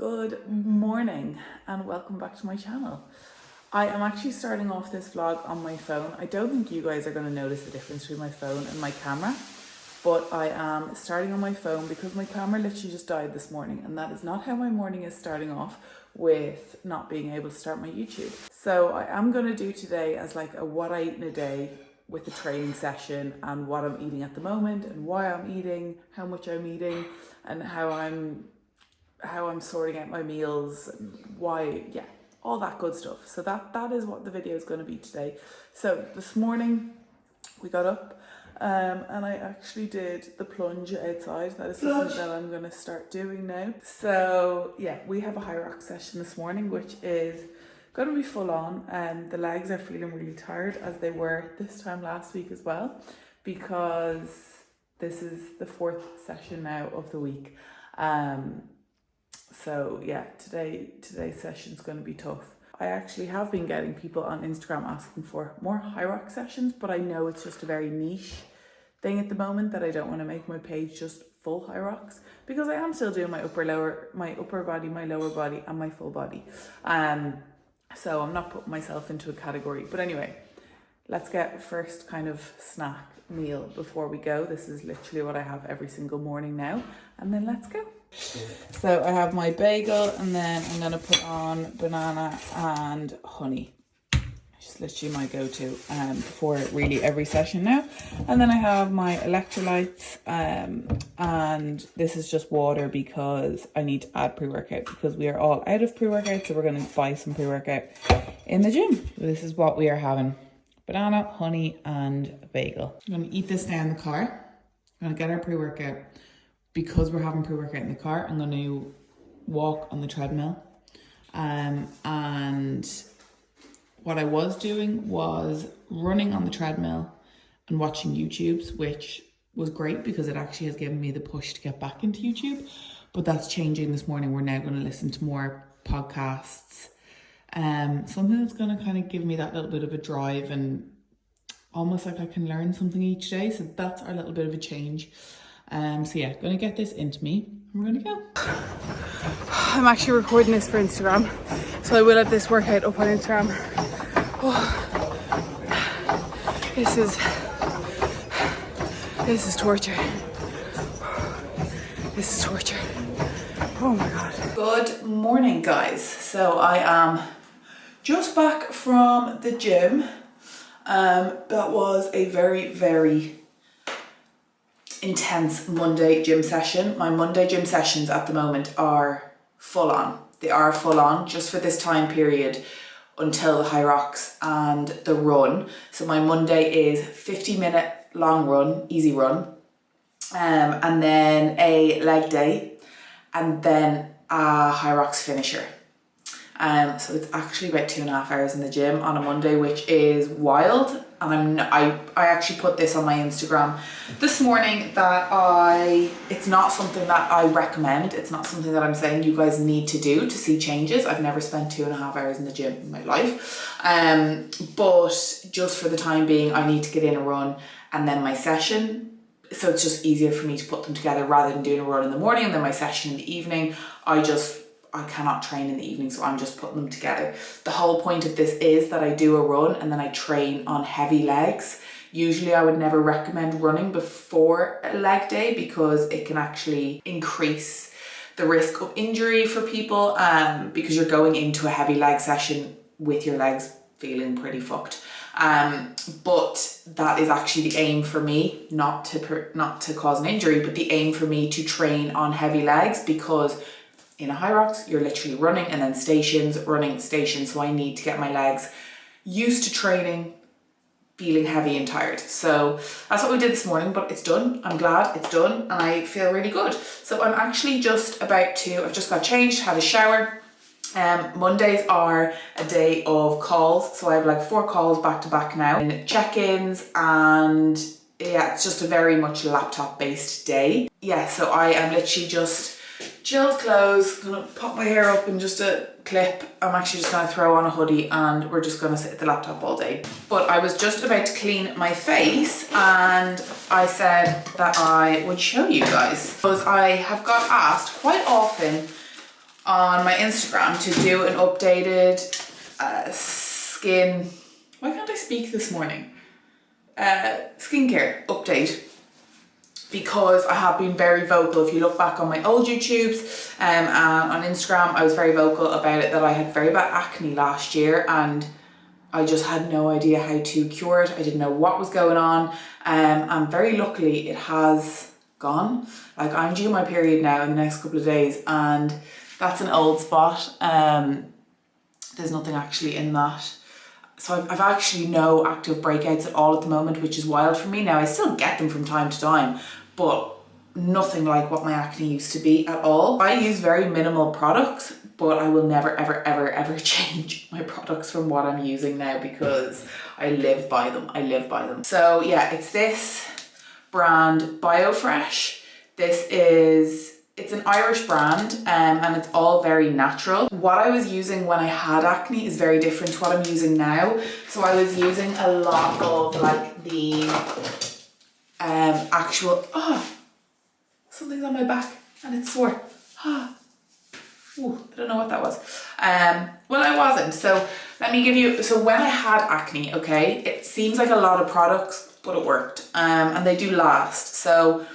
Good morning and welcome back to my channel. I am actually starting off this vlog on my phone. I don't think you guys are going to notice the difference between my phone and my camera, but I am starting on my phone because my camera literally just died this morning, and that is not how my morning is starting off, with not being able to start my YouTube. So I am going to do today as like a what I eat in a day with the training session, and what I'm eating at the moment and why I'm eating, how much I'm eating, and how I'm sorting out my meals, and why, yeah, all that good stuff. So that is what the video is going to be today. So this morning we got up and I actually did the plunge outside. That is something that I'm going to start doing now. So yeah, we have a high rock session this morning, which is going to be full on. The legs are feeling really tired, as they were this time last week as well, because this is the fourth session now of the week. So yeah, today's session's going to be tough. I actually have been getting people on Instagram asking for more high rock sessions, but I know it's just a very niche thing at the moment, that I don't want to make my page just full high rocks, because I am still doing my upper body, my lower body, and my full body. So I'm not putting myself into a category. But anyway, let's get first kind of snack meal before we go. This is literally what I have every single morning now, and then let's go. So I have my bagel, and then I'm gonna put on banana and honey. It's literally my go-to before really every session now. And then I have my electrolytes, and this is just water because I need to add pre-workout, because we are all out of pre-workout, so we're gonna buy some pre-workout in the gym. This is what we are having: banana, honey, and a bagel. I'm gonna eat this now in the car. I'm gonna get our pre-workout. Because we're having pre-workout in the car, I'm going to walk on the treadmill. And what I was doing was running on the treadmill and watching YouTubes, which was great because it actually has given me the push to get back into YouTube. But that's changing this morning. We're now going to listen to more podcasts. Something that's going to kind of give me that little bit of a drive, and almost like I can learn something each day. So that's our little bit of a change. So yeah, gonna get this into me and we're gonna go. I'm actually recording this for Instagram, so I will have this workout up on Instagram. Oh, this is torture. This is torture. Oh my god. Good morning, guys. So I am just back from the gym. That was a very intense Monday gym session. My Monday gym sessions at the moment are full on. They are full on just for this time period until the high rocks and the run. So my Monday is 50-minute long run, easy run, and then a leg day, and then a high rocks finisher. So it's actually about 2.5 hours in the gym on a Monday, which is wild. And I actually put this on my Instagram this morning that it's not something that I recommend. It's not something that I'm saying you guys need to do to see changes. I've never spent 2.5 hours in the gym in my life. But just for the time being, I need to get in a run and then my session. So it's just easier for me to put them together rather than doing a run in the morning and then my session in the evening. I cannot train in the evening, so I'm just putting them together. The whole point of this is that I do a run and then I train on heavy legs. Usually I would never recommend running before a leg day because it can actually increase the risk of injury for people, because you're going into a heavy leg session with your legs feeling pretty fucked. But that is actually the aim for me, not to cause an injury, but the aim for me to train on heavy legs, because in a high rocks, you're literally running and then stations, running, stations. So I need to get my legs used to training, feeling heavy and tired. So that's what we did this morning, but it's done. I'm glad it's done and I feel really good. So I'm actually just I've just got changed, had a shower. Mondays are a day of calls. So I have like 4 calls back to back now, and check-ins, and yeah, it's just a very much laptop based day. Yeah, so I am literally just chilled clothes, gonna pop my hair up in just a clip. I'm actually just gonna throw on a hoodie and we're just gonna sit at the laptop all day. But I was just about to clean my face and I said that I would show you guys, because I have got asked quite often on my Instagram to do an updated skin, why can't I speak this morning? Skincare update, because I have been very vocal. If you look back on my old YouTubes and on Instagram, I was very vocal about it, that I had very bad acne last year and I just had no idea how to cure it. I didn't know what was going on, and very luckily it has gone. Like, I'm due my period now in the next couple of days, and that's an old spot. There's nothing actually in that. So I've actually no active breakouts at all at the moment, which is wild for me. Now, I still get them from time to time, but nothing like what my acne used to be at all. I use very minimal products, but I will never, ever, ever, ever change my products from what I'm using now, because I live by them. I live by them. So yeah, it's this brand, BioFresh. It's an Irish brand, and it's all very natural. What I was using when I had acne is very different to what I'm using now. So I was using a lot of like the actual, something's on my back and it's sore. Ooh, I don't know what that was. Well, I wasn't. So let me give you, so when I had acne, okay, it seems like a lot of products, but it worked. And they do last. So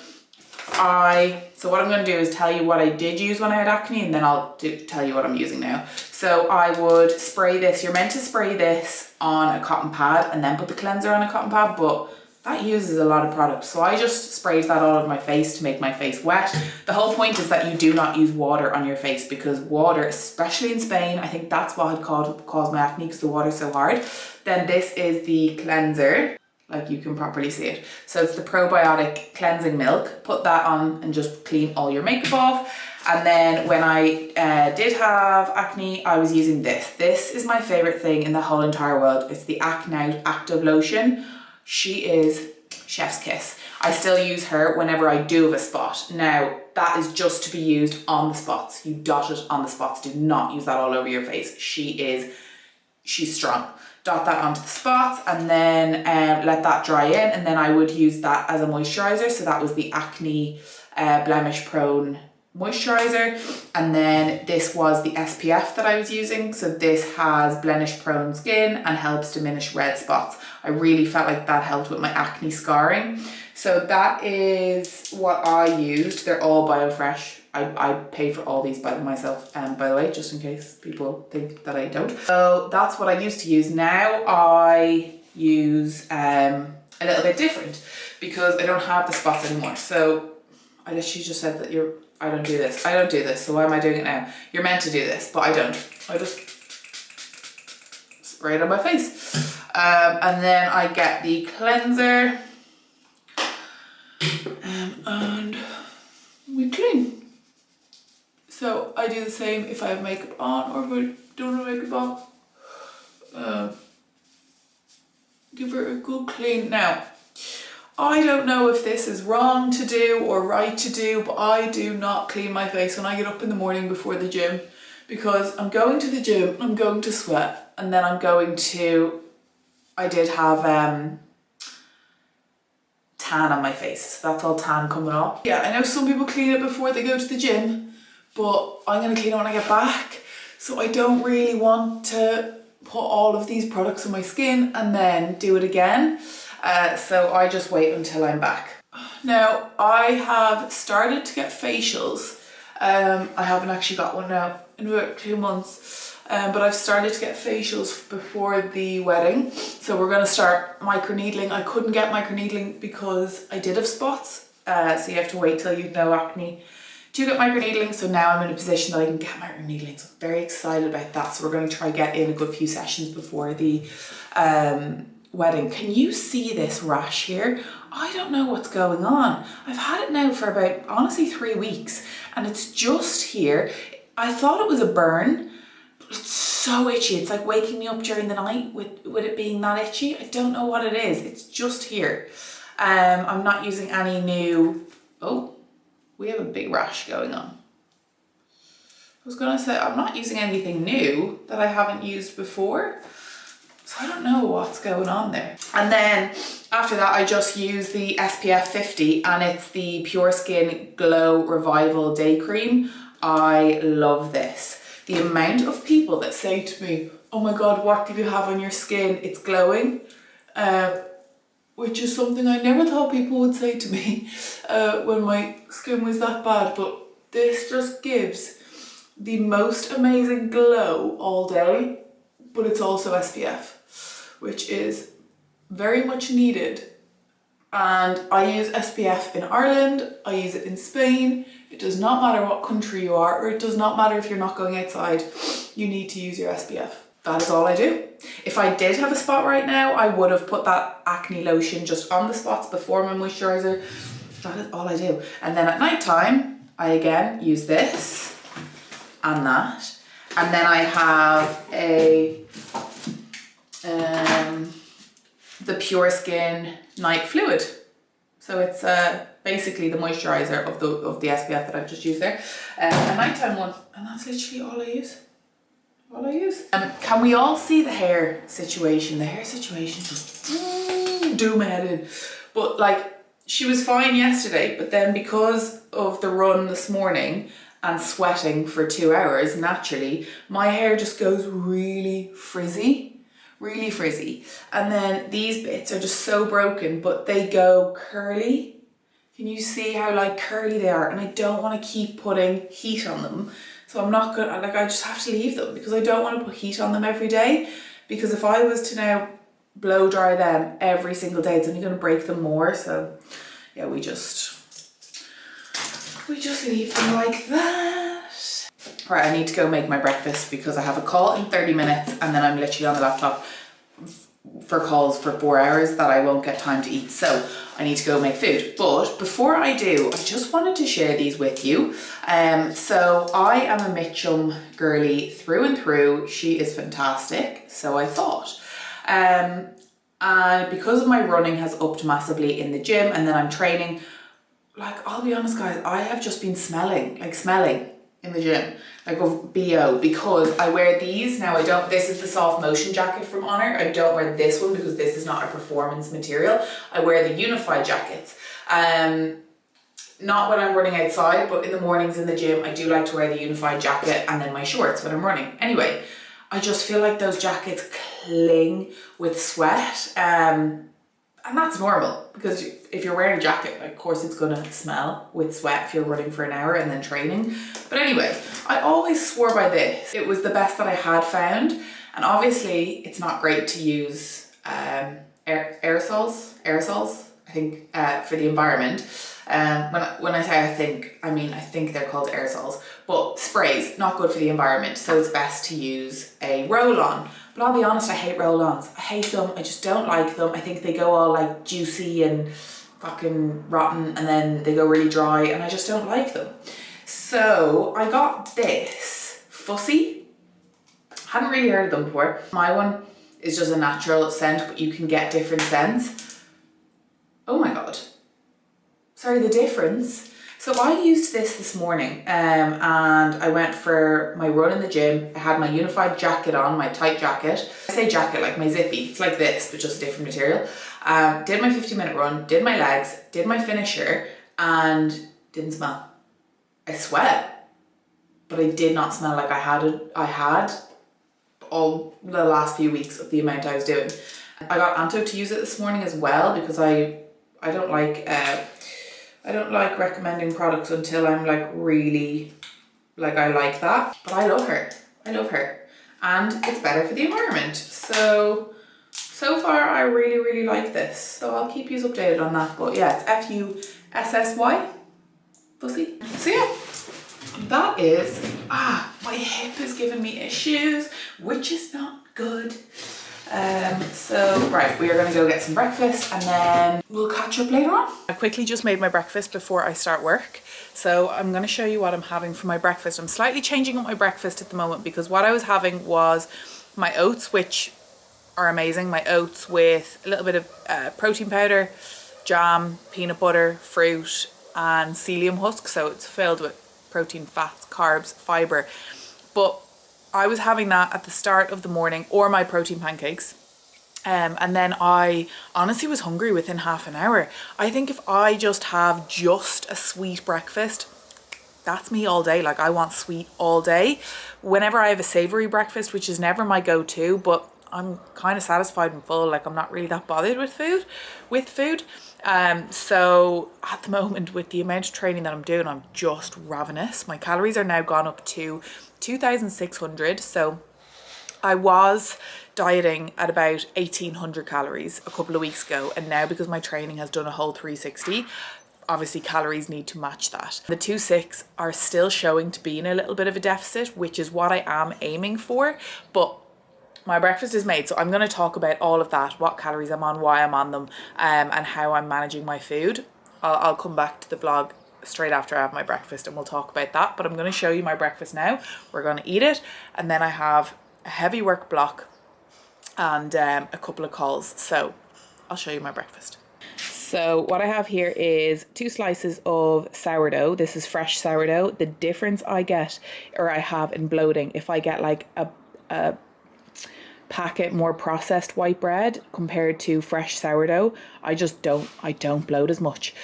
what I'm going to do is tell you what I did use when I had acne, and then I'll tell you what I'm using now. So I would spray this. You're meant to spray this on a cotton pad and then put the cleanser on a cotton pad, but that uses a lot of product. So I just sprayed that all over my face to make my face wet. The whole point is that you do not use water on your face, because water, especially in Spain, I think that's what had caused my acne, because the water's so hard. Then this is the cleanser. Like, you can properly see it. So it's the probiotic cleansing milk. Put that on and just clean all your makeup off. And then when I did have acne, I was using this. This is my favorite thing in the whole entire world. It's the Acne Active Lotion. She is chef's kiss. I still use her whenever I do have a spot. Now, that is just to be used on the spots. You dot it on the spots. Do not use that all over your face. She's strong. Dot that onto the spots, and then let that dry in, and then I would use that as a moisturizer. So that was the Acne Blemish Prone moisturizer, and then this was the SPF that I was using. So this has blemish prone skin and helps diminish red spots. I really felt like that helped with my acne scarring. So that is what I used. They're all BioFresh. I paid for all these by myself, by the way, just in case people think that I don't. So that's what I used to use. Now I use a little bit different, because I don't have the spots anymore. So I literally just said that I don't do this. I don't do this. So why am I doing it now? You're meant to do this, but I don't. I just spray it on my face. And then I get the cleanser, and we clean. So I do the same if I have makeup on or if I don't have makeup on. Give her a good clean. Now, I don't know if this is wrong to do or right to do, but I do not clean my face when I get up in the morning before the gym, because I'm going to the gym, I'm going to sweat, and then I'm going to, I did have tan on my face, so that's all tan coming off. Yeah, I know some people clean it before they go to the gym, but I'm going to clean it when I get back. So I don't really want to put all of these products on my skin and then do it again. So I just wait until I'm back. Now, I have started to get facials. I haven't actually got one now in about 2 months. But I've started to get facials before the wedding. So we're going to start microneedling. I couldn't get microneedling because I did have spots. So you have to wait till you've no acne to get microneedling. So now I'm in a position that I can get microneedling. So I'm very excited about that. So we're going to try get in a good few sessions before the wedding. Can you see this rash here? I don't know what's going on. I've had it now for about, honestly, 3 weeks, and it's just here. I thought it was a burn. It's so itchy. It's like waking me up during the night with it being that itchy. I don't know what it is. It's just here. I'm not using any new, oh, we have a big rash going on. I was gonna say, I'm not using anything new that I haven't used before. So I don't know what's going on there. And then after that, I just use the SPF 50, and it's the Pure Skin Glow Revival Day Cream. I love this. The amount of people that say to me, oh my God, what do you have on your skin? It's glowing. Which is something I never thought people would say to me when my skin was that bad. But this just gives the most amazing glow all day. But it's also SPF, which is very much needed. And I use SPF in Ireland, I use it in Spain. It does not matter what country you are, or it does not matter if you're not going outside, you need to use your SPF. That is all I do. If I did have a spot right now, I would have put that acne lotion just on the spots before my moisturiser. That is all I do. And then at night time, I again use this and that. And then I have the Pure Skin Night Fluid. So it's basically the moisturiser of the SPF that I've just used there. A nighttime one, and that's literally all I use. All I use. Can we all see the hair situation? The hair situation just do my head in. But like, she was fine yesterday, but then because of the run this morning and sweating for 2 hours, naturally, my hair just goes really frizzy. Really frizzy. And then these bits are just so broken, but they go curly. Can you see how like curly they are? And I don't want to keep putting heat on them. So I'm not gonna, like, I just have to leave them because I don't want to put heat on them every day. Because if I was to now blow dry them every single day, it's only gonna break them more. So yeah, we just leave them like that. Right, I need to go make my breakfast because I have a call in 30 minutes and then I'm literally on the laptop for calls for 4 hours that I won't get time to eat. So I need to go make food. But before I do, I just wanted to share these with you. So I am a Mitchum girly through and through. She is fantastic. So I thought. And because my running has upped massively in the gym and then I'm training, like, I'll be honest guys, I have just been smelling in the gym, like of BO, because I wear these. Now this is the soft motion jacket from Honor. I don't wear this one because this is not a performance material. I wear the unified jackets. Not when I'm running outside, but in the mornings in the gym, I do like to wear the unified jacket and then my shorts when I'm running. Anyway, I just feel like those jackets cling with sweat. And that's normal because if you're wearing a jacket, of course it's gonna smell with sweat if you're running for an hour and then training. But anyway, I always swore by this. It was the best that I had found. And obviously it's not great to use aerosols, I think, for the environment. When I say I mean I think they're called aerosols, but sprays, not good for the environment. So it's best to use a roll-on. But I'll be honest, I hate roll-ons. I hate them, I just don't like them. I think they go all like juicy and fucking rotten and then they go really dry and I just don't like them. So I got this Fussy. Hadn't really heard of them before. My one is just a natural scent, but you can get different scents. Oh my God. Sorry, the difference. So I used this morning and I went for my run in the gym. I had my unified jacket on, my tight jacket. I say jacket like my zippy, it's like this, but just a different material. Did my 50-minute run, did my legs, did my finisher and didn't smell. I sweat, but I did not smell like I had all the last few weeks of the amount I was doing. I got Anto to use it this morning as well because I don't like recommending products until I'm like really, like I like that. But I love her. And it's better for the environment. So far I really, really like this. So I'll keep you updated on that. But yeah, it's Fussy. Fussy. So yeah, that is, my hip is giving me issues, which is not good. So right, we are gonna go get some breakfast and then we'll catch up later on. I quickly just made my breakfast before I start work. So I'm gonna show you what I'm having for my breakfast. I'm slightly changing up my breakfast at the moment because what I was having was my oats, which are amazing. My oats with a little bit of protein powder, jam, peanut butter, fruit and psyllium husk. So it's filled with protein, fats, carbs, fiber. But I was having that at the start of the morning, or my protein pancakes. And then I honestly was hungry within half an hour. I think if I just have just a sweet breakfast, that's me all day. Like I want sweet all day. Whenever I have a savory breakfast, which is never my go-to, but I'm kind of satisfied and full. Like I'm not really that bothered with food. So at the moment, with the amount of training that I'm doing, I'm just ravenous. My calories are now gone up to 2,600. So I was dieting at about 1,800 calories a couple of weeks ago, and now because my training has done a whole 360, obviously calories need to match that. The 2.6 are still showing to be in a little bit of a deficit, which is what I am aiming for, but my breakfast is made, so I'm going to talk about all of that, what calories I'm on, why I'm on them, and how I'm managing my food. I'll come back to the vlog straight after I have my breakfast and we'll talk about that, but I'm going to show you my breakfast now. We're going to eat it, and then I have a heavy work block and a couple of calls, so I'll show you my breakfast. So what I have here is 2 slices of sourdough. This is fresh sourdough. The difference I get, or I have in bloating, if I get like a packet more processed white bread compared to fresh sourdough, I don't bloat as much.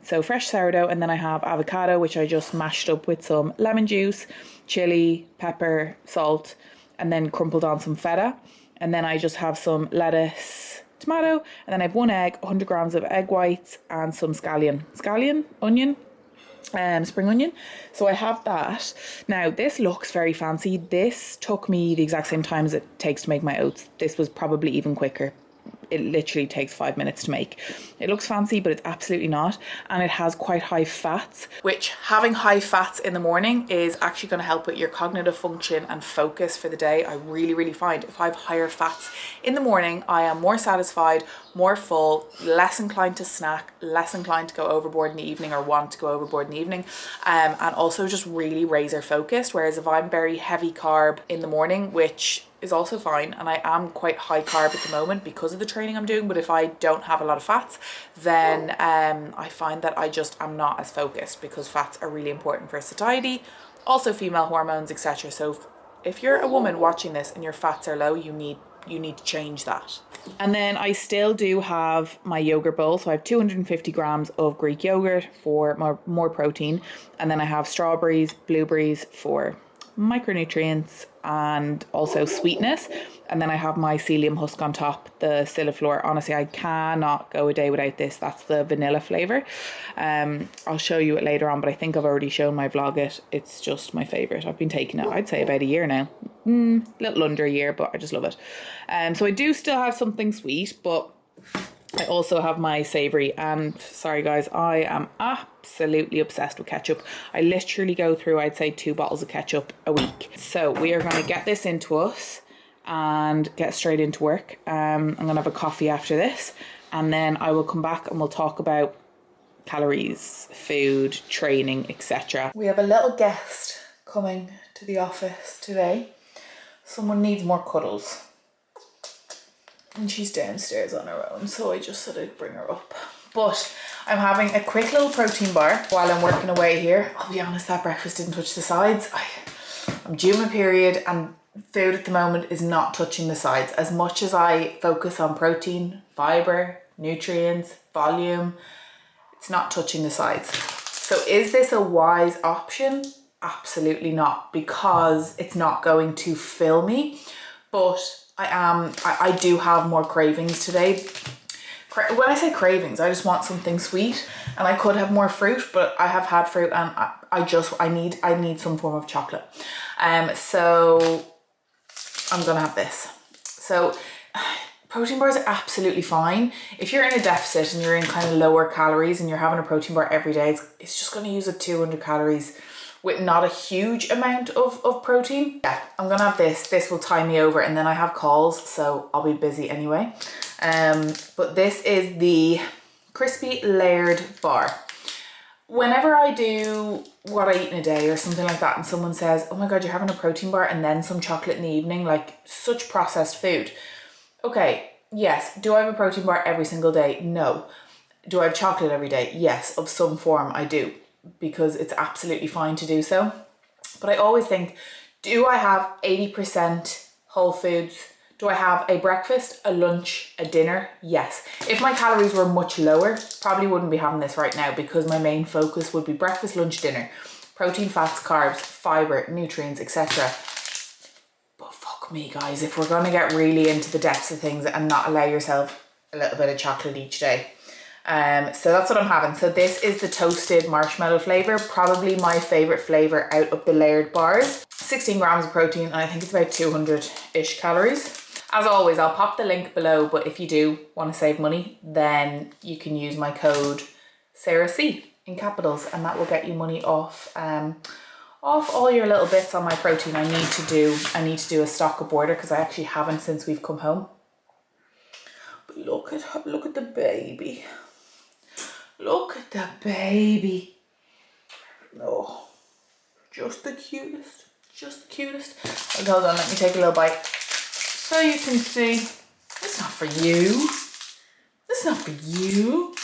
So fresh sourdough, and then I have avocado, which I just mashed up with some lemon juice, chili, pepper, salt, and then crumpled on some feta. And then I just have some lettuce, tomato, and then I have 1 egg, 100 grams of egg whites, and some scallion, onion, spring onion. So I have that. Now this looks very fancy. This took me the exact same time as it takes to make my oats. This was probably even quicker. It literally takes 5 minutes to make. It looks fancy, but it's absolutely not. And it has quite high fats, which having high fats in the morning is actually going to help with your cognitive function and focus for the day. I really find if I have higher fats in the morning, I am more satisfied, more full, less inclined to snack, less inclined to go overboard in the evening or want to go overboard in the evening, and also just really razor focused. Whereas if I'm very heavy carb in the morning, which is also fine, and I am quite high carb at the moment because of the training I'm doing, but if I don't have a lot of fats, then I find that I'm not as focused, because fats are really important for satiety, also female hormones, etc. So if you're a woman watching this and your fats are low, you need to change that. And then I still do have my yogurt bowl, so I have 250 grams of Greek yogurt for more protein, and then I have strawberries, blueberries for micronutrients and also sweetness, and then I have my psyllium husk on top, the Siliflor. Honestly, I cannot go a day without this. That's the vanilla flavor. I'll show you it later on, but I think I've already shown my vlog it. It's just my favorite. I've been taking it, I'd say, about a year now, little under a year, but I just love it. So I do still have something sweet, but I also have my savory. And sorry guys, I am absolutely obsessed with ketchup. I literally go through, I'd say, 2 bottles of ketchup a week. So we are going to get this into us and get straight into work. I'm going to have a coffee after this, and then I will come back and we'll talk about calories, food, training, etc. We have a little guest coming to the office today. Someone needs more cuddles. And she's downstairs on her own, so I just said I'd bring her up. But I'm having a quick little protein bar while I'm working away here. I'll be honest, that breakfast didn't touch the sides. I'm due my period, and food at the moment is not touching the sides. As much as I focus on protein, fibre, nutrients, volume, it's not touching the sides. So is this a wise option? Absolutely not, because it's not going to fill me. But I do have more cravings today. When I say cravings, I just want something sweet, and I could have more fruit, but I have had fruit, and I need some form of chocolate. So I'm gonna have this. So protein bars are absolutely fine. If you're in a deficit and you're in kind of lower calories and you're having a protein bar every day, it's just gonna use up 200 calories with not a huge amount of protein. Yeah, I'm gonna have this. This will tie me over, and then I have calls, so I'll be busy anyway. But this is the crispy layered bar. Whenever I do what I eat in a day or something like that, and someone says, oh my God, you're having a protein bar and then some chocolate in the evening, like such processed food. Okay, yes. Do I have a protein bar every single day? No. Do I have chocolate every day? Yes, of some form I do, because it's absolutely fine to do so. But I always think, do I have 80% whole foods? Do I have a breakfast, a lunch, a dinner? Yes. If my calories were much lower, probably wouldn't be having this right now, because my main focus would be breakfast, lunch, dinner. protein, fats, carbs, fiber, nutrients, etc. But fuck me, guys, if we're gonna get really into the depths of things and not allow yourself a little bit of chocolate each day. So that's what I'm having. So this is the toasted marshmallow flavor, probably my favorite flavor out of the layered bars. 16 grams of protein, and I think it's about 200-ish calories. As always, I'll pop the link below, but if you do want to save money, then you can use my code SarahC in capitals, and that will get you money off all your little bits on my protein. I need to do a stock up order because I actually haven't since we've come home. But look at the baby. Look at the baby. Oh, just the cutest. Just the cutest. Okay, hold on, let me take a little bite. So you can see, it's not for you. It's not for you.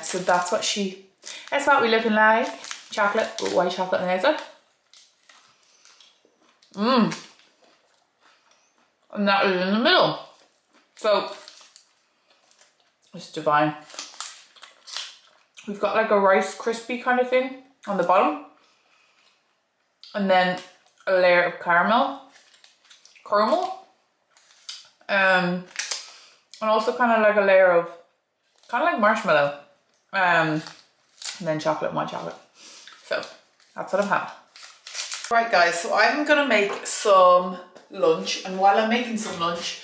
So that's what we're looking like. Chocolate, white chocolate on the outside. And that is in the middle. So, it's divine. We've got like a Rice crispy kind of thing on the bottom. And then a layer of caramel. And also kind of like a layer of, kind of like marshmallow. And then chocolate and white chocolate. So, that's what I'm having. Right guys, so I'm gonna make some lunch, and while I'm making some lunch,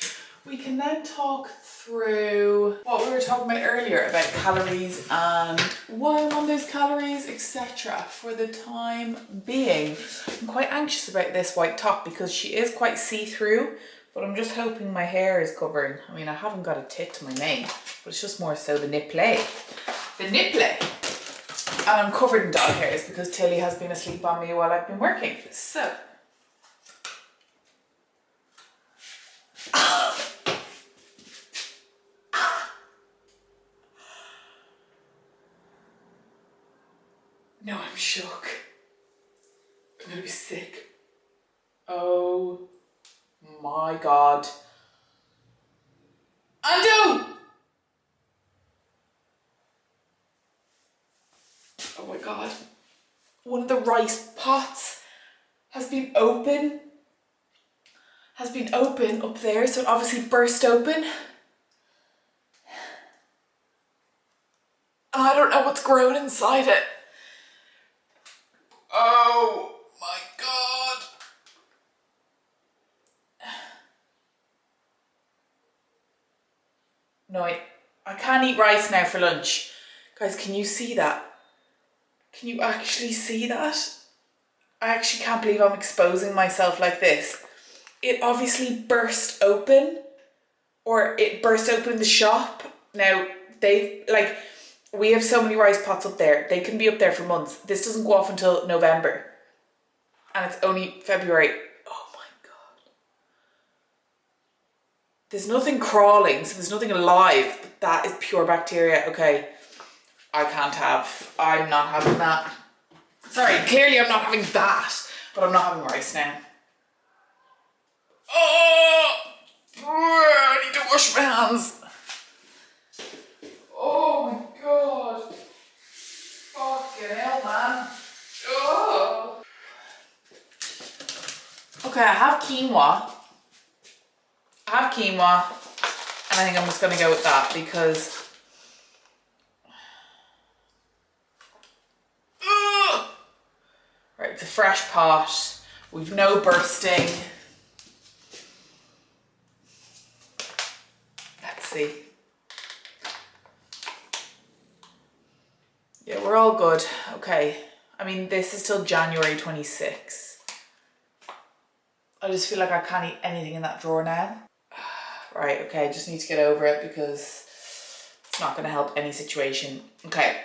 we can then talk through what we were talking about earlier about calories and why I'm on those calories, etc. for the time being. I'm quite anxious about this white top because she is quite see-through, but I'm just hoping my hair is covering. I mean, I haven't got a tit to my name, but it's just more so the nipple. The nipple. And I'm covered in dog hairs because Tilly has been asleep on me while I've been working. So. No, I'm shook. I'm gonna be sick. Oh my God. Undo! Oh my God. One of the rice pots has been open up there, so it obviously burst open. And I don't know what's grown inside it. Oh my God. No, I can't eat rice now for lunch. Guys, can you see that? Can you actually see that? I actually can't believe I'm exposing myself like this. It obviously burst open, or it burst open in the shop. Now, we have so many rice pots up there. They can be up there for months. This doesn't go off until November. And it's only February. Oh my God. There's nothing crawling, so there's nothing alive. But that is pure bacteria. Okay. I'm not having that. Sorry, clearly I'm not having that. But I'm not having rice now. Oh! I need to wash my hands. Oh my God. Fucking hell, man. Oh. Okay, I have quinoa. And I think I'm just gonna go with that because right, it's a fresh pot. We've no bursting. Let's see. Yeah, we're all good. Okay. I mean, this is till January 26th. I just feel like I can't eat anything in that drawer now. Right, okay, just need to get over it because it's not gonna help any situation. Okay.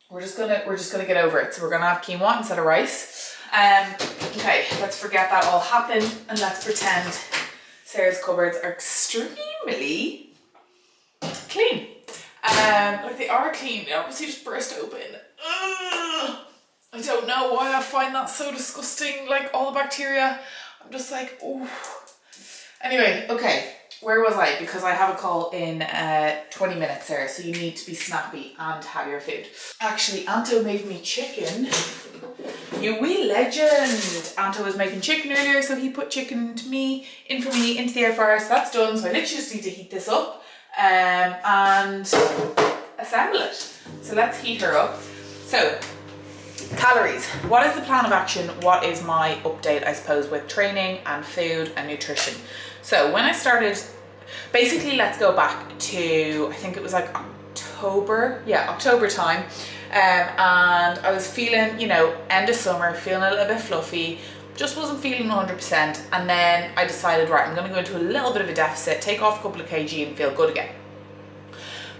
We're just gonna get over it. So we're gonna have quinoa instead of rice. Okay, let's forget that all happened and let's pretend Sarah's cupboards are extremely clean. Like they are clean. They obviously just burst open. Ugh. I don't know why I find that so disgusting. Like all the bacteria. I'm just like, oh. Anyway, okay. where was I? Because I have a call in 20 minutes, Sarah, so you need to be snappy and have your food. Actually, Anto made me chicken. You wee legend. Anto was making chicken earlier, so he put chicken for me into the air fryer, so that's done. So I literally just need to heat this up and assemble it. So let's heat her up. So, calories. What is the plan of action? What is my update, I suppose, with training and food and nutrition? So when I started, basically let's go back to, I think it was like October time. And I was feeling, you know, end of summer, feeling a little bit fluffy, just wasn't feeling 100%. And then I decided, right, I'm going to go into a little bit of a deficit, take off a couple of kg and feel good again.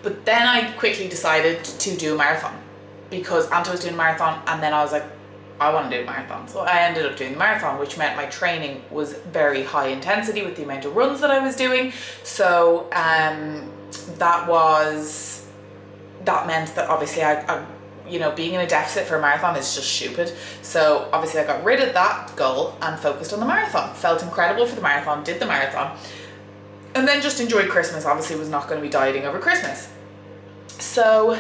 But then I quickly decided to do a marathon because Anto was doing a marathon, and then I was like, I want to do a marathon. So I ended up doing the marathon, which meant my training was very high intensity with the amount of runs that I was doing. So that meant that obviously I you know, being in a deficit for a marathon is just stupid. So obviously I got rid of that goal and focused on the marathon. Felt incredible for the marathon, did the marathon, and then just enjoyed Christmas. Obviously was not going to be dieting over Christmas. So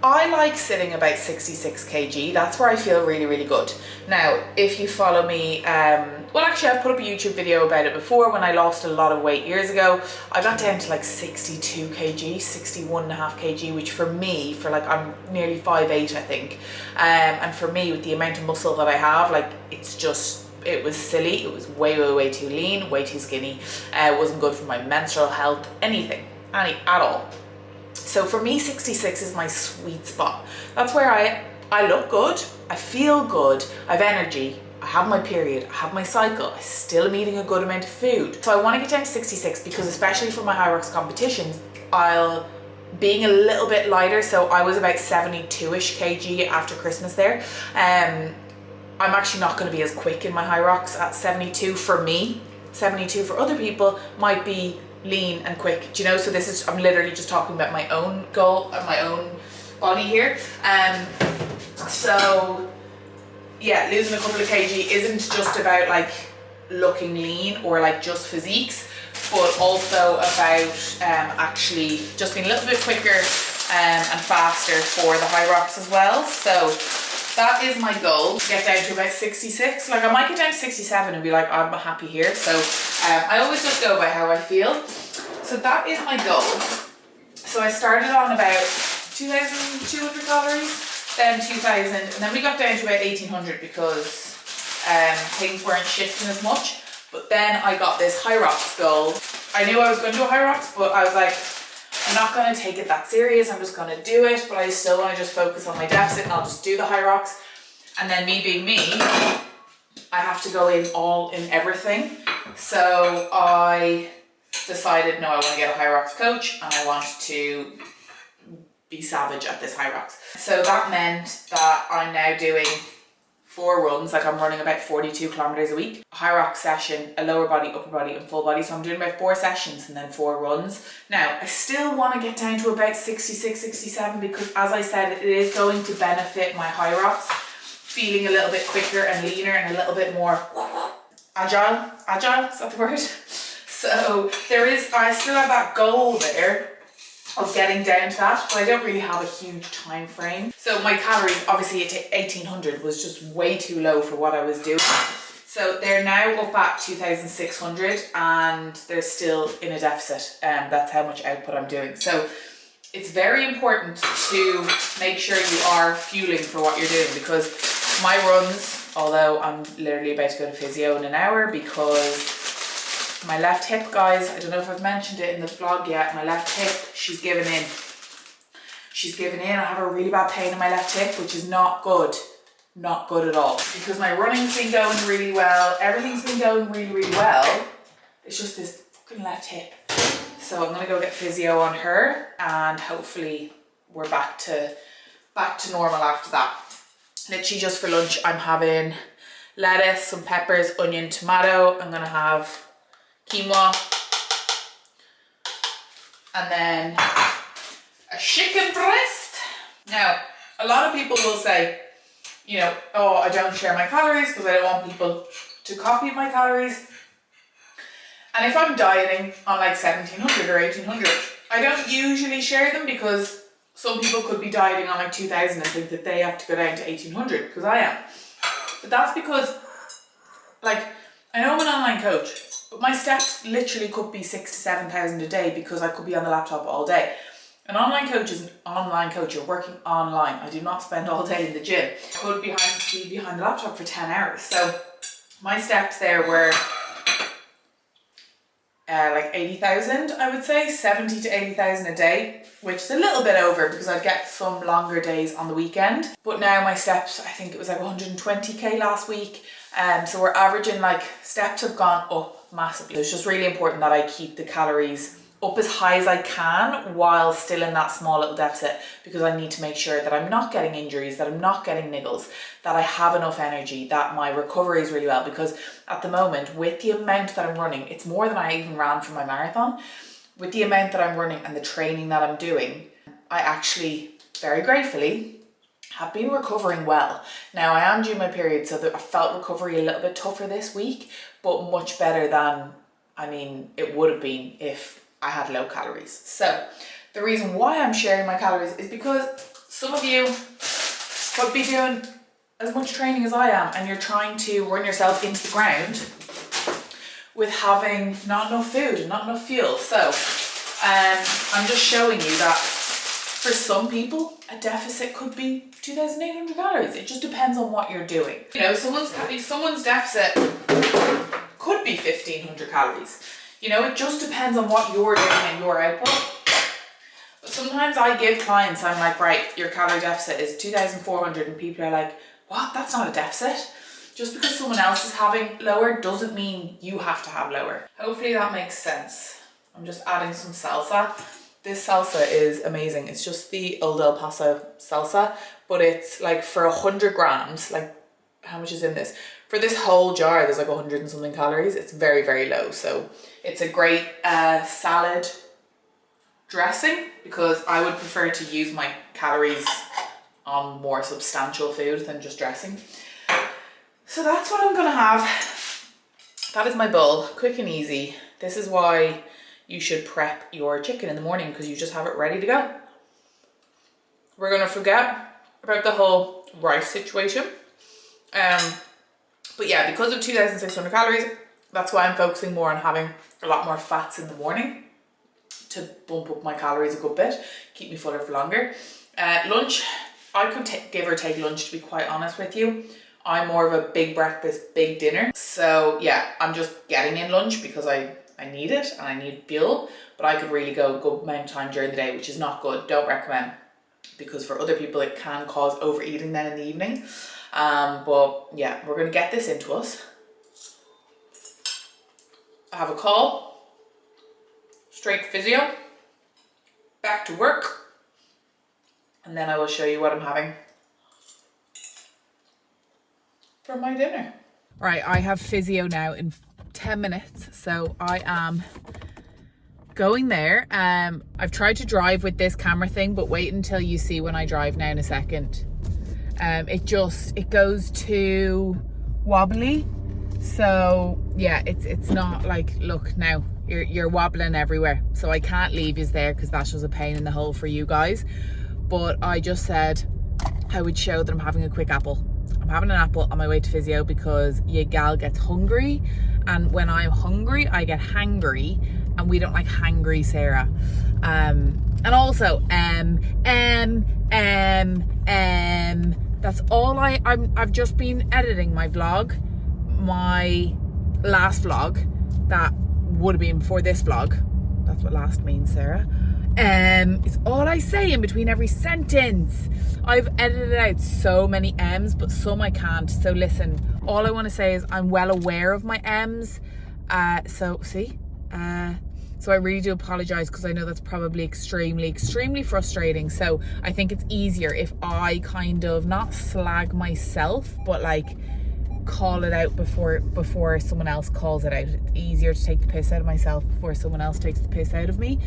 I like sitting about 66 kg. That's where I feel really, really good. Now, if you follow me, well, actually I've put up a YouTube video about it before when I lost a lot of weight years ago. I got down to like 62 kg, 61.5 kg, which for me, for like, I'm nearly 5'8", I think. And for me, with the amount of muscle that I have, like, it's just, it was silly. It was way, way, way too lean, way too skinny. It wasn't good for my menstrual health, anything, at all. So for me, 66 is my sweet spot. That's where I look good, I feel good, I have energy, I have my period, I have my cycle, I still am eating a good amount of food. So I want to get down to 66 because especially for my high rocks competitions, being a little bit lighter, so I was about 72-ish kg after Christmas there. I'm actually not going to be as quick in my high rocks at 72 for me. 72 for other people might be lean and quick, do you know? So this is, I'm literally just talking about my own goal and my own body here. So yeah, losing a couple of kg isn't just about like looking lean or like just physiques, but also about actually just being a little bit quicker and faster for the high rocks as well. So that is my goal, to get down to about 66. Like I might get down to 67 and be like, I'm happy here. So I always just go by how I feel. So that is my goal. So I started on about 2,200 calories, then 2,000, and then we got down to about 1,800 because things weren't shifting as much. But then I got this high rocks goal. I knew I was going to do a high rocks, but I was like, I'm not going to take it that serious, I'm just going to do it, but I still want to just focus on my deficit and I'll just do the high rocks. And then me being me, I have to go in all in everything. So I decided, no, I want to get a high rocks coach and I want to be savage at this high rocks. So that meant that I'm now doing 4 runs, like I'm running about 42 kilometers a week. A high rock session, a lower body, upper body and full body. So I'm doing about 4 sessions and then 4 runs. Now, I still want to get down to about 66, 67 because as I said, it is going to benefit my high rocks. Feeling a little bit quicker and leaner and a little bit more agile, is that the word? So I still have that goal there of getting down to that, but I don't really have a huge time frame. So my calories, obviously at 1,800 was just way too low for what I was doing. So they're now up at 2,600 and they're still in a deficit. That's how much output I'm doing. So it's very important to make sure you are fueling for what you're doing, because my runs, although I'm literally about to go to physio in an hour because my left hip, guys, I don't know if I've mentioned it in the vlog yet, my left hip, she's given in. She's given in. I have a really bad pain in my left hip, which is not good. Not good at all. Because my running's been going really well, everything's been going really, really well. It's just this fucking left hip. So I'm gonna go get physio on her and hopefully we're back to normal after that. Literally just for lunch, I'm having lettuce, some peppers, onion, tomato. I'm gonna have quinoa, and then a chicken breast. Now, a lot of people will say, you know, oh, I don't share my calories because I don't want people to copy my calories. And if I'm dieting on like 1700 or 1800, I don't usually share them because some people could be dieting on like 2000 and think that they have to go down to 1800 because I am. But that's because, like, I know I'm an online coach, but my steps literally could be 6,000 to 7,000 a day because I could be on the laptop all day. An online coach is an online coach. You're working online. I do not spend all day in the gym. I could be behind the laptop for 10 hours. So my steps there were like 80,000, I would say, 70 to 80,000 a day, which is a little bit over because I'd get some longer days on the weekend. But now my steps, I think it was like 120k last week. So we're averaging, like, steps have gone up massively. It's just really important that I keep the calories up as high as I can while still in that small little deficit, because I need to make sure that I'm not getting injuries, that I'm not getting niggles, that I have enough energy, that my recovery is really well. Because at the moment, with the amount that I'm running, it's more than I even ran for my marathon. With the amount that I'm running and the training that I'm doing, I actually, very gratefully, have been recovering well. Now I am due my period, so that I felt recovery a little bit tougher this week, but much better than, I mean, it would have been if I had low calories. So the reason why I'm sharing my calories is because some of you could be doing as much training as I am and you're trying to run yourself into the ground with having not enough food and not enough fuel. So I'm just showing you that for some people, a deficit could be 2,800 calories. It just depends on what you're doing. You know, someone's deficit could be 1,500 calories. You know, it just depends on what you're doing and your output. But sometimes I give clients, I'm like, right, your calorie deficit is 2,400, and people are like, what? That's not a deficit. Just because someone else is having lower doesn't mean you have to have lower. Hopefully that makes sense. I'm just adding some salsa. This salsa is amazing. It's just the Old El Paso salsa, but it's like for 100 grams, like how much is in this? For this whole jar, there's like 100 and something calories. It's very, very low. So it's a great salad dressing, because I would prefer to use my calories on more substantial food than just dressing. So that's what I'm gonna have. That is my bowl, quick and easy. This is why you should prep your chicken in the morning, because you just have it ready to go. We're gonna forget about the whole rice situation. But yeah, because of 2,600 calories, that's why I'm focusing more on having a lot more fats in the morning to bump up my calories a good bit, keep me fuller for longer. Lunch, I could give or take lunch, to be quite honest with you. I'm more of a big breakfast, big dinner. So yeah, I'm just getting in lunch because I need it and I need fuel, but I could really go a good amount of time during the day, which is not good. Don't recommend, because for other people it can cause overeating then in the evening. But yeah, we're gonna get this into us. I have a call, straight physio, back to work, and then I will show you what I'm having for my dinner. Right, I have physio now in 10 minutes, so I am going there. I've tried to drive with this camera thing, but wait until you see when I drive now in a second. It goes to wobbly, so yeah, it's not like, look now, you're wobbling everywhere, so I can't leave you there because that's just a pain in the hole for you guys. But I just said I would show that I'm having a quick apple. I'm having an apple on my way to physio because your gal gets hungry, and when I'm hungry I get hangry, and we don't like hangry, Sarah. And also that's all I've just been editing my vlog, my last vlog that would have been before this vlog. That's what last means, Sarah. It's all I say in between every sentence. I've edited out so many M's, but some I can't. So listen, all I want to say is I'm well aware of my M's. So I really do apologize, because I know that's probably extremely frustrating. So I think it's easier if I kind of not slag myself, but like call it out before someone else calls it out. It's easier to take the piss out of myself before someone else takes the piss out of me.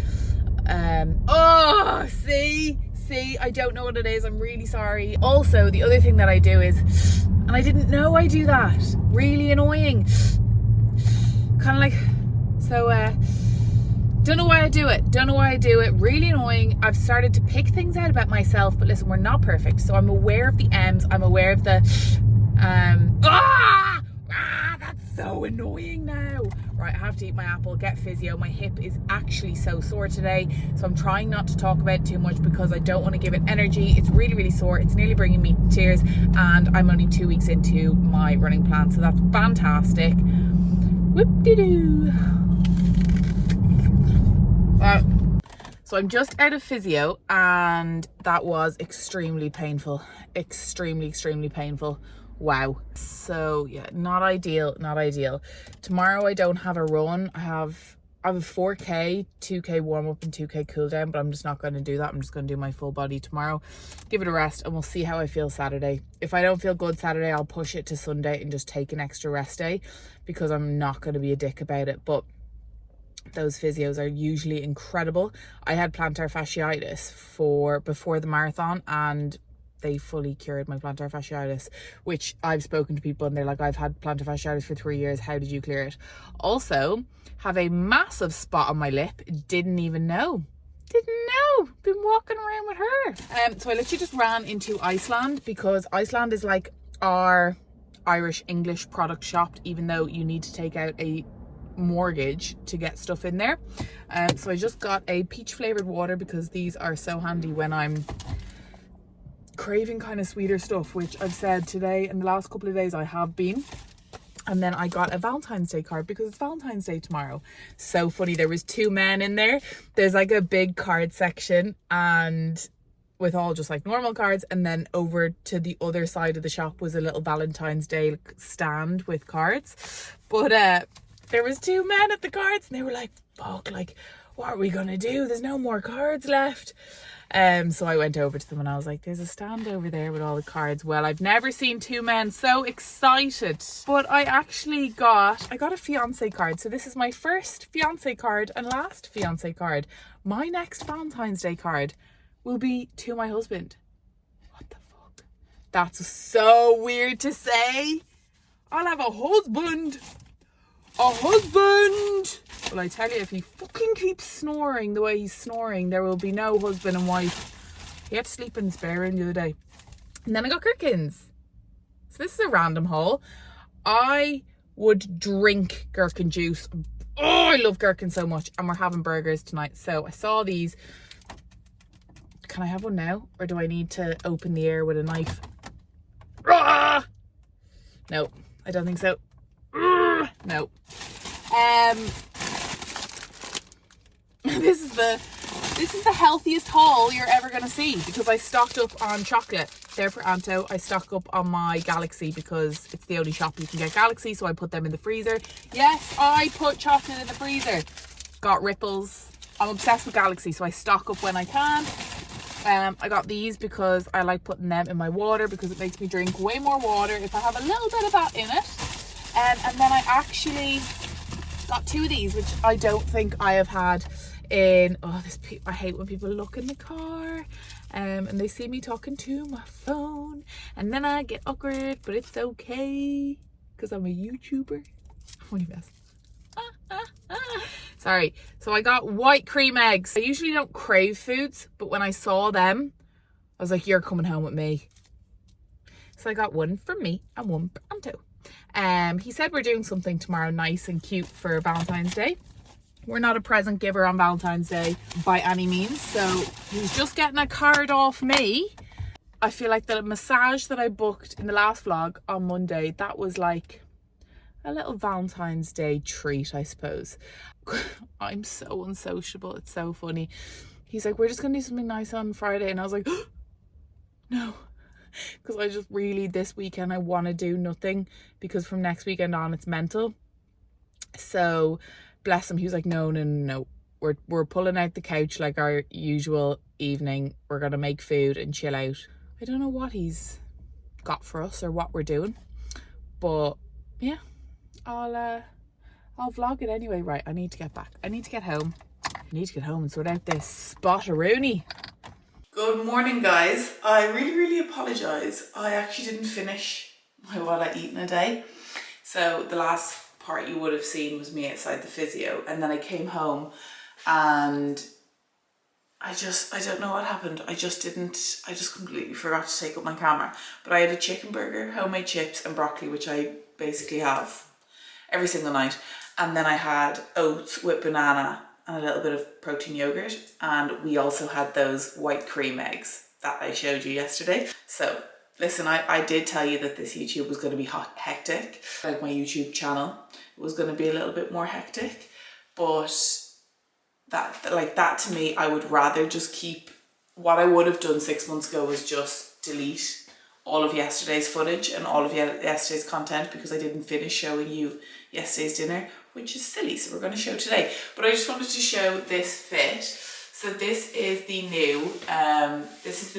See, I don't know what it is. I'm really sorry. Also, the other thing that I do is, and I didn't know I do that, really annoying, kind of like So don't know why I do it. Don't know why I do it. Really annoying. I've started to pick things out about myself, but listen, we're not perfect. So I'm aware of the M's. I'm aware of the that's so annoying now. Right, I have to eat my apple, get physio. My hip is actually so sore today, so I'm trying not to talk about it too much because I don't want to give it energy. It's really, really sore. It's nearly bringing me to tears, and I'm only 2 weeks into my running plan, so that's fantastic. Whoop-de-doo. So I'm just out of physio, and that was extremely painful. Extremely painful. Wow. So yeah, not ideal. Tomorrow I don't have a run. I have a 4K, 2K warm up and 2K cool down, but I'm just not going to do that. I'm just going to do my full body tomorrow, give it a rest, and we'll see how I feel Saturday. If I don't feel good Saturday, I'll push it to Sunday and just take an extra rest day, because I'm not going to be a dick about it. But those physios are usually incredible. I had plantar fasciitis before the marathon, and they fully cured my plantar fasciitis, which I've spoken to people and they're like, I've had plantar fasciitis for 3 years. How did you clear it? Also, have a massive spot on my lip. Didn't know. Been walking around with her. So I literally just ran into Iceland, because Iceland is like our Irish English product shop, even though you need to take out a mortgage to get stuff in there. So I just got a peach flavored water, because these are so handy when I'm craving kind of sweeter stuff, which I've said today and the last couple of days I have been. And then I got a Valentine's Day card, because it's Valentine's Day tomorrow. So funny, there was 2 men in there. There's like a big card section, and with all just like normal cards, and then over to the other side of the shop was a little Valentine's Day stand with cards. But there was 2 men at the cards, and they were like, fuck, like, what are we gonna do? There's no more cards left. So I went over to them and I was like, there's a stand over there with all the cards. Well, I've never seen 2 men so excited. But I got a fiance card. So this is my first fiance card and last fiance card. My next Valentine's Day card will be to my husband. What the fuck? That's so weird to say. I'll have a husband. Well, I tell you, if he fucking keeps snoring the way he's snoring, there will be no husband and wife. He had to sleep in the spare room the other day. And then I got gherkins. So this is a random haul. I would drink gherkin juice. Oh, I love gherkins so much. And we're having burgers tonight. So I saw these. Can I have one now? Or do I need to open the air with a knife? Ah! No, I don't think so. No. This is the healthiest haul you're ever gonna see, because I stocked up on chocolate there for Anto. I stock up on my Galaxy because it's the only shop you can get Galaxy, so I put them in the freezer. Yes, I put chocolate in the freezer. Got ripples. I'm obsessed with Galaxy, so I stock up when I can. I got these because I like putting them in my water, because it makes me drink way more water if I have a little bit of that in it. And then I actually got 2 of these, which I don't think I have had in, I hate when people look in the car and they see me talking to my phone, and then I get awkward, but it's okay because I'm a YouTuber. What do you mess? Sorry. So I got white cream eggs. I usually don't crave foods, but when I saw them, I was like, you're coming home with me. So I got one for me and one for Anto. He said we're doing something tomorrow nice and cute for Valentine's Day. We're not a present giver on Valentine's Day by any means, so he's just getting a card off me. I feel like the massage that I booked in the last vlog on Monday, that was like a little Valentine's Day treat, I suppose. I'm so unsociable, it's so funny. He's like, we're just gonna do something nice on Friday, and I was like, no. Because I just really, this weekend I want to do nothing, because from next weekend on it's mental. So bless him, he was like, no, we're pulling out the couch like our usual evening. We're gonna make food and chill out. I don't know what he's got for us or what we're doing, but yeah, I'll vlog it anyway. Right, I need to get back. I need to get home and sort out this spotteroonie. Good morning, guys. I really apologise. I actually didn't finish my what I eat in a day. So the last part you would have seen was me outside the physio, and then I came home and I don't know what happened. I just completely forgot to take up my camera. But I had a chicken burger, homemade chips and broccoli, which I basically have every single night. And then I had oats with banana and a little bit of protein yogurt. And we also had those white cream eggs that I showed you yesterday. So listen, I did tell you that this YouTube was going to be hectic. Like my YouTube channel was going to be a little bit more hectic. But that to me, I would rather just keep what I would have done 6 months ago was just delete all of yesterday's footage and all of yesterday's content because I didn't finish showing you yesterday's dinner, which is silly. So we're going to show today. But I just wanted to show this fit. So this is the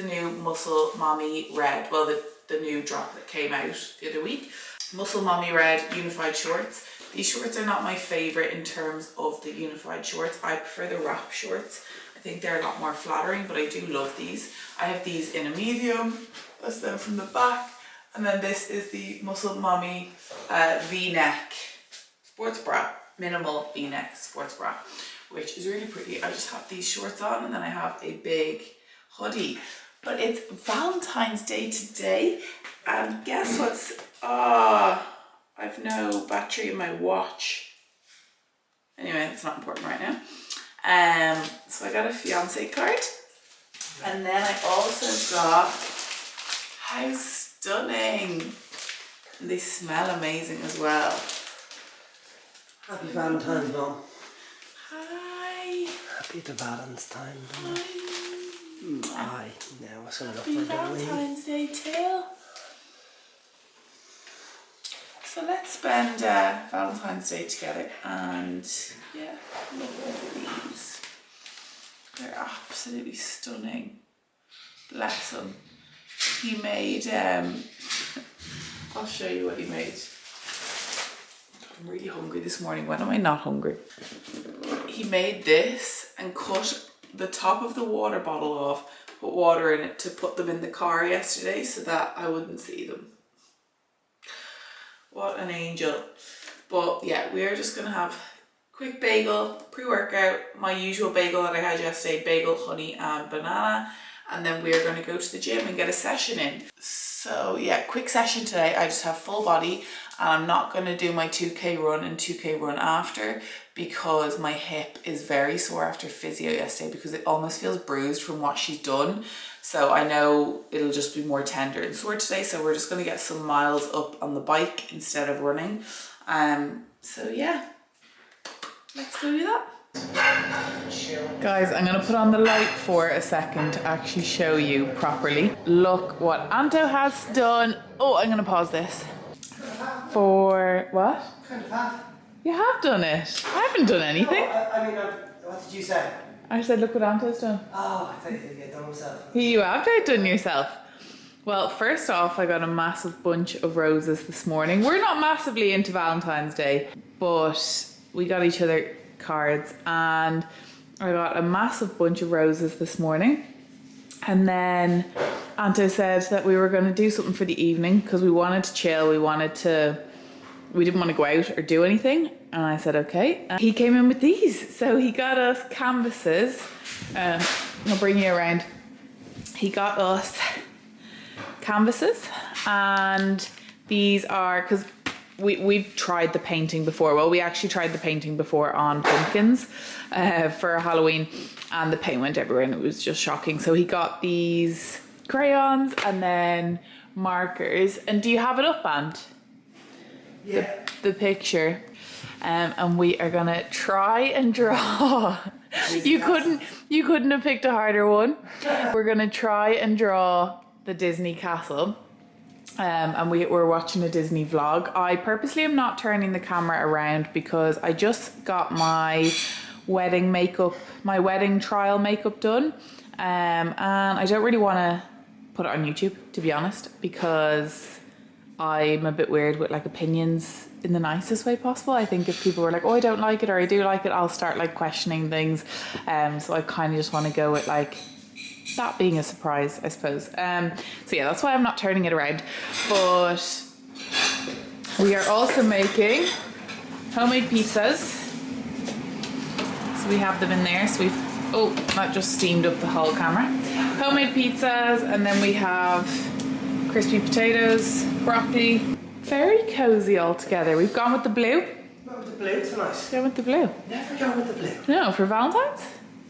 new Muscle Mommy Red. Well, the new drop that came out the other week. Muscle Mommy Red unified shorts. These shorts are not my favourite in terms of the unified shorts. I prefer the wrap shorts. I think they're a lot more flattering, but I do love these. I have these in a medium. That's them from the back. And then this is the Muscle Mommy V-neck sports bra. Minimal V-neck sports bra, which is really pretty. I just have these shorts on and then I have a big hoodie. But it's Valentine's Day today. And guess what's... I've no battery in my watch. Anyway, it's not important right now. So I got a fiance card. And then I also got, how stunning. And they smell amazing as well. Happy Valentine's, Mom. Hi. Happy Valentine. Hi. Now what's going Happy Valentine's Day too. So let's spend Valentine's Day together, and yeah, love these. They're absolutely stunning. Bless him. He made, I'll show you what he made. I'm really hungry this morning. When am I not hungry? He made this and cut the top of the water bottle off, put water in it to put them in the car yesterday so that I wouldn't see them. What an angel. But yeah, we're just gonna have quick bagel, pre-workout, my usual bagel that I had yesterday, bagel, honey and banana. And then we're gonna go to the gym and get a session in. So yeah, quick session today. I just have full body and I'm not gonna do my 2K run and 2K run after because my hip is very sore after physio yesterday because it almost feels bruised from what she's done. So I know it'll just be more tender and sore today. So we're just gonna get some miles up on the bike instead of running. So yeah, let's go do that. Guys, I'm gonna put on the light for a second to actually show you properly. Look what Anto has done. Oh, I'm gonna pause this. For what? Kind of half. You have done it. I haven't done anything. No, what did you say? I said, look what Anto's done. Oh, I thought you had done himself. You have done yourself. Well, first off, I got a massive bunch of roses this morning. We're not massively into Valentine's Day, but we got each other cards and I got a massive bunch of roses this morning. And then Anto said that we were going to do something for the evening because we wanted to chill. We didn't want to go out or do anything. And I said, okay. And he came in with these. So he got us canvases. I'll bring you around. He got us canvases. And these are, because we've tried the painting before. Well, we actually tried the painting before on pumpkins for Halloween. And the paint went everywhere and it was just shocking. So he got these crayons and then markers. And do you have it up, Ant? Yeah. The picture. And we are gonna try and draw. You couldn't have picked a harder one. We're gonna try and draw the Disney castle. And we're watching a Disney vlog. I purposely am not turning the camera around because I just got my wedding trial makeup done. And I don't really want to put it on YouTube, to be honest, because I'm a bit weird with like opinions in the nicest way possible. I think if people were like, oh, I don't like it or I do like it, I'll start like questioning things. So I kind of just want to go with like that being a surprise, I suppose. So yeah, that's why I'm not turning it around. But we are also making homemade pizzas. So we have them in there. So we've, oh, that just steamed up the whole camera. Homemade pizzas, and then we have crispy potatoes, broccoli. Very cozy all together. We've gone with the blue. Not with the blue tonight. Go with the blue. Never go with the blue. No, for Valentine's?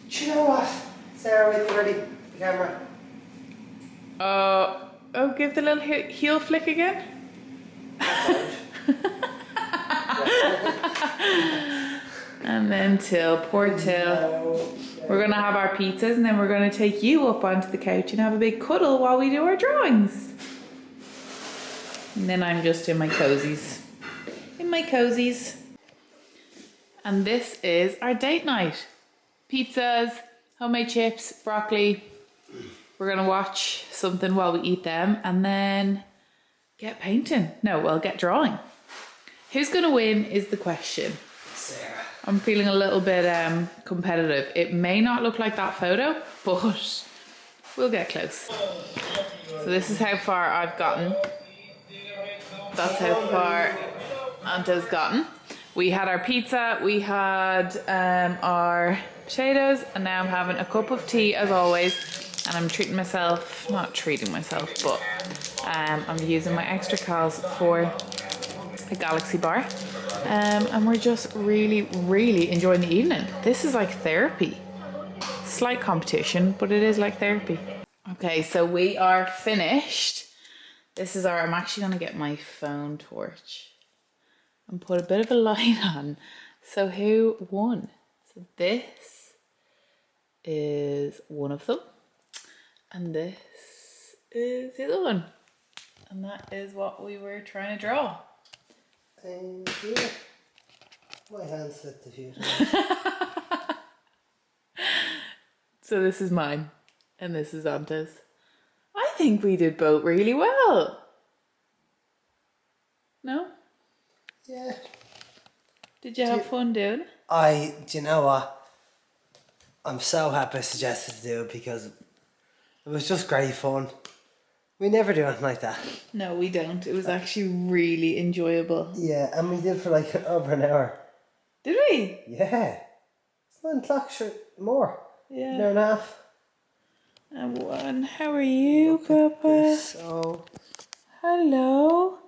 Do you know what? Sarah, wait, ready? The camera. Oh, give the little heel flick again. And then Till, poor Till. We're gonna have our pizzas and then we're gonna take you up onto the couch and have a big cuddle while we do our drawings. And then I'm just in my cozies. In my cozies. And this is our date night. Pizzas, homemade chips, broccoli. We're gonna watch something while we eat them and then get painting. No, well, get drawing. Who's gonna win is the question. Sarah. I'm feeling a little bit competitive. It may not look like that photo, but we'll get close. So this is how far I've gotten. That's how far Anto's gotten. We had our pizza, we had our potatoes, and now I'm having a cup of tea as always. And I'm treating myself, not treating myself, but I'm using my extra calories for a Galaxy bar. And we're just really, really enjoying the evening. This is like therapy. Slight competition, but it is like therapy. Okay, so we are finished. This is I'm actually gonna get my phone torch and put a bit of a light on. So who won? So this is one of them. And this is the other one. And that is what we were trying to draw. Yeah. My hand slipped a few times. So this is mine. And this is Anta's. I think we did both really well. No? Yeah. Did you have fun doing it? Do you know what? I'm so happy I suggested to do it because it was just great fun. We never do anything like that. No, we don't. It was actually really enjoyable. Yeah, and we did for like over an hour. Did we? Yeah. It's 9 o'clock, sure, more. Yeah. An hour and a half. And how are you, Papa? So, Hello.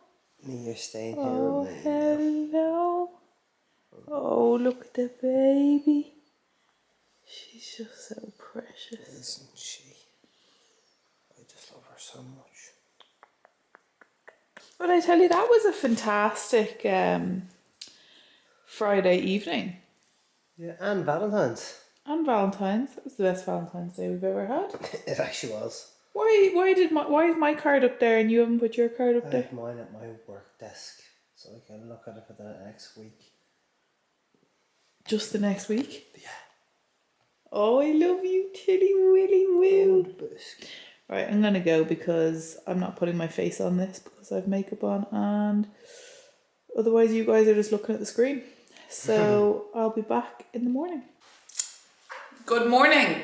you're staying here Oh, with me. hello. Oh, look at the baby. She's just so precious. Isn't she? I just love her so much. But I tell you, that was a fantastic Friday evening. Yeah, and Valentine's. And Valentine's. That was the best Valentine's Day we've ever had. It actually was. Why is my card up there and you haven't put your card up I there? have mine at my work desk, so I can look at it for the next week. Just the next week? Yeah. Oh, I love you, Tilly Willy Woo. Old biscuit. Right, I'm gonna go because I'm not putting my face on this because I have makeup on, and otherwise you guys are just looking at the screen. So I'll be back in the morning. Good morning.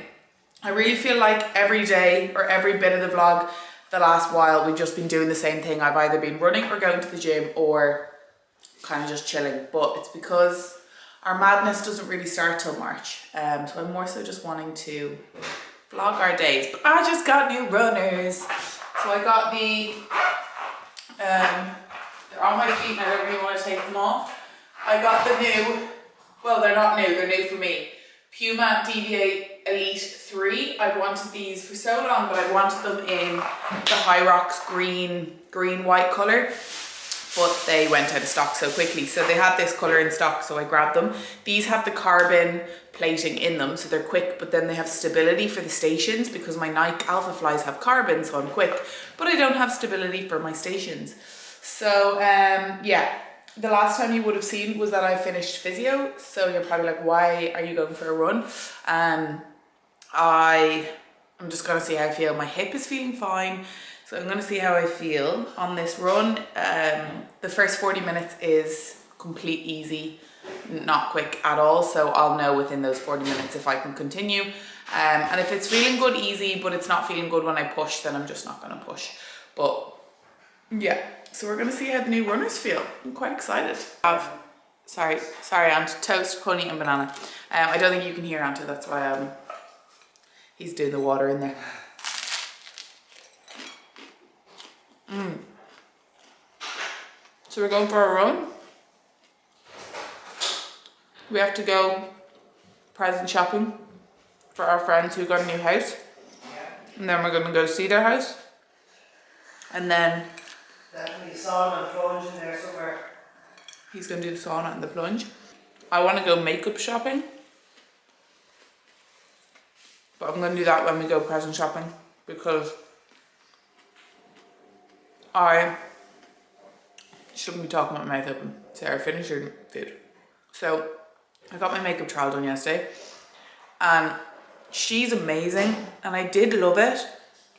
I really feel like every day or every bit of the vlog the last while we've just been doing the same thing. I've either been running or going to the gym or kind of just chilling, but it's because our madness doesn't really start till March. So I'm more so just wanting to vlog our days. But I just got new runners. So I got the, they're on my feet and I don't really want to take them off. I got the new, well they're not new, they're new for me. Puma DV8 Elite 3. I've wanted these for so long, but I wanted them in the High Rocks green-white colour. But they went out of stock so quickly. So they had this colour in stock, so I grabbed them. These have the carbon plating in them, so they're quick, but then they have stability for the stations because my Nike Alpha Flies have carbon, so I'm quick, but I don't have stability for my stations. So yeah, the last time you would have seen was that I finished physio, so you're probably like, why are you going for a run? I'm just gonna see how I feel. My hip is feeling fine. So I'm gonna see how I feel on this run. The first 40 minutes is complete easy, not quick at all. So I'll know within those 40 minutes if I can continue. And if it's feeling good, easy, but it's not feeling good when I push, then I'm just not gonna push. But yeah, so we're gonna see how the new runners feel. I'm quite excited. Sorry, Aunt. Toast, honey and banana. I don't think you can hear Auntie, that's why he's doing the water in there. So we're going for a run. We have to go present shopping for our friends who got a new house. And then we're going to go see their house. And then... Definitely sauna and plunge in there somewhere. He's going to do the sauna and the plunge. I want to go makeup shopping. But I'm going to do that when we go present shopping. Because I shouldn't be talking with my mouth open. Sarah, finish your food. So, I got my makeup trial done yesterday. And she's amazing. And I did love it.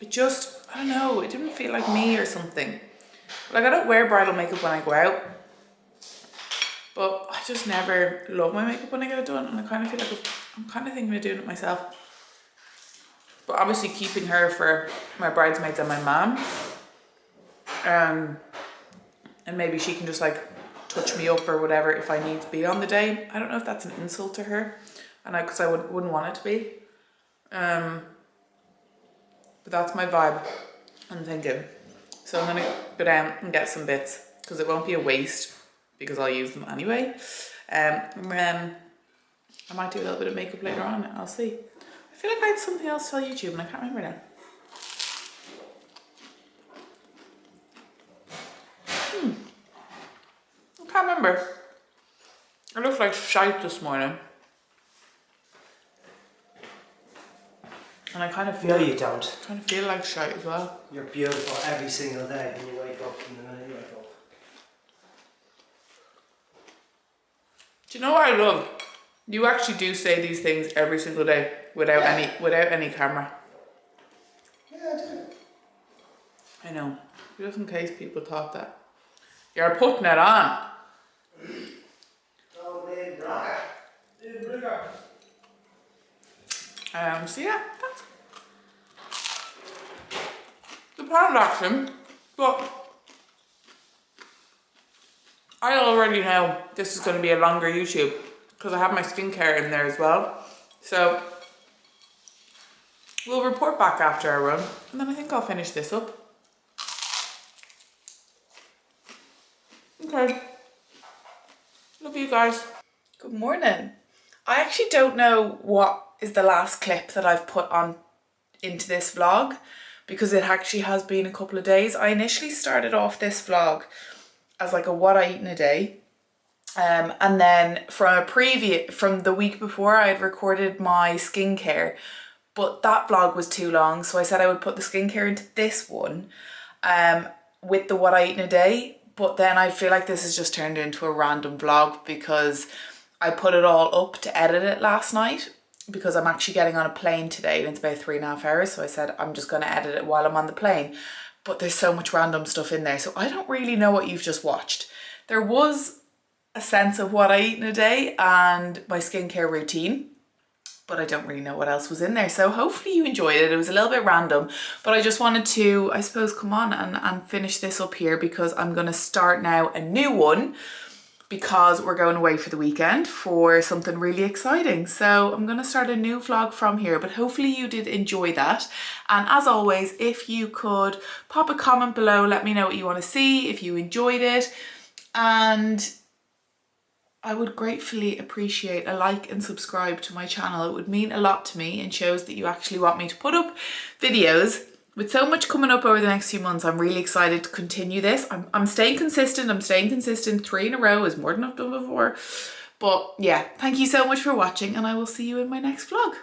It just, I don't know, it didn't feel like me or something. Like, I don't wear bridal makeup when I go out. But I just never love my makeup when I get it done. And I kind of feel like I'm kind of thinking of doing it myself. But obviously keeping her for my bridesmaids and my mum. And maybe she can just like touch me up or whatever if I need to be on the day. I don't know if that's an insult to her. And because I wouldn't want it to be. But that's my vibe, I'm thinking. So I'm going to go down and get some bits. Because it won't be a waste. Because I'll use them anyway. And then I might do a little bit of makeup later on. I'll see. I feel like I had something else to tell YouTube and I can't remember now. I can't remember. I looked like shite this morning. And I kind of feel... No, you don't. Kind of feel like shite as well. You're beautiful every single day when you wake up in the minute you wake up. Do you know what I love? You actually do say these things every single day without any camera. Yeah, I do. I know. Just in case people thought that. You're putting it on. Oh, baby, rock. So yeah, that's the plan of action. But I already know this is going to be a longer YouTube because I have my skincare in there as well. So we'll report back after our run and then I think I'll finish this up. Okay. Love you guys. Good morning. I actually don't know what is the last clip that I've put on into this vlog because it actually has been a couple of days. I initially started off this vlog as like a what I eat in a day. And then from the week before I had recorded my skincare, but that vlog was too long. So I said I would put the skincare into this one with the what I eat in a day. But then I feel like this has just turned into a random vlog because I put it all up to edit it last night because I'm actually getting on a plane today and it's about 3.5 hours. So I said, I'm just going to edit it while I'm on the plane. But there's so much random stuff in there. So I don't really know what you've just watched. There was a sense of what I eat in a day and my skincare routine, but I don't really know what else was in there. So hopefully you enjoyed it. It was a little bit random, but I just wanted to, I suppose, come on and finish this up here because I'm going to start now a new one because we're going away for the weekend for something really exciting. So I'm going to start a new vlog from here, but hopefully you did enjoy that. And as always, if you could pop a comment below, let me know what you want to see, if you enjoyed it. And I would gratefully appreciate a like and subscribe to my channel. It would mean a lot to me and shows that you actually want me to put up videos. With so much coming up over the next few months, I'm really excited to continue this. I'm staying consistent. 3 in a row is more than I've done before. But yeah, thank you so much for watching and I will see you in my next vlog.